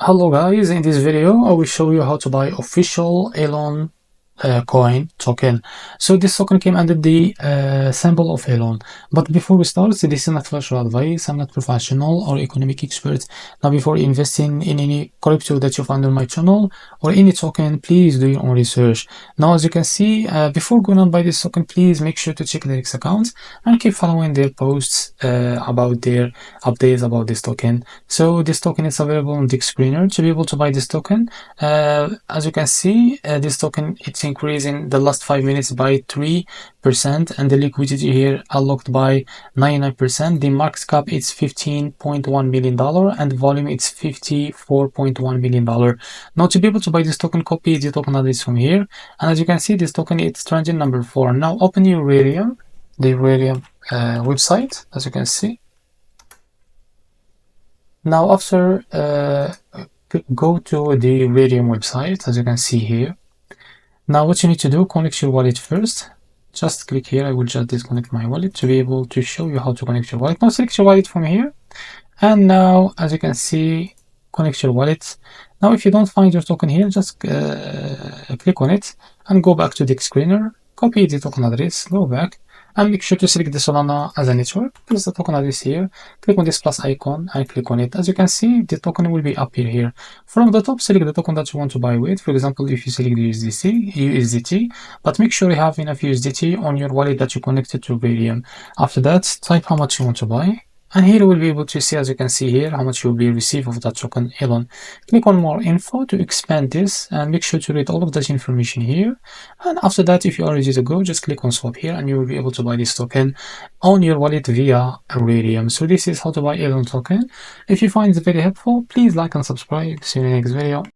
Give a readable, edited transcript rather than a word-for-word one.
Hello guys, in this video I will show you how to buy official Elon coin token. So this token came under the symbol of Elon. But before we start, this is not financial advice. I'm not professional or economic expert. Now before investing in any crypto that you find on my channel or any token, please do your own research. Now as you can see, before going on buy this token, please make sure to check their X account and keep following their posts about their updates about this token. So this token is available on the screener. To be able to buy this token, as you can see, this token it's increasing the last 5 minutes by 3%, and the liquidity here unlocked by 99%. The market cap is $15.1 million and the volume it's $54.1 million. Now to be able to buy this token, copy the token address from here, and as you can see, this token it's trending number 4. Now open your Ethereum, the Ethereum website, as you can see. Now after go to the Ethereum website, as you can see here. Now what you need to do, connect your wallet first. Just click here. I will just disconnect my wallet to be able to show you how to connect your wallet. Now select your wallet from here, and now as you can see, connect your wallet. Now if you don't find your token here, just click on it and go back to the screener, copy the token address, go back and make sure to select the Solana as a network. Place the token address here, click on this plus icon and click on it. As you can see, the token will be appear here. From the top, select the token that you want to buy with. For example, if you select the USDT, but make sure you have enough USDT on your wallet that you connected to Ethereum. After that, type how much you want to buy. And here we'll be able to see, as you can see here, how much you'll be receive of that token Elon. Click on more info to expand this and make sure to read all of that information here. And after that, if you are ready to go, just click on swap here and you will be able to buy this token on your wallet via Ethereum. So this is how to buy Elon token. If you find it very helpful, please like and subscribe. See you in the next video.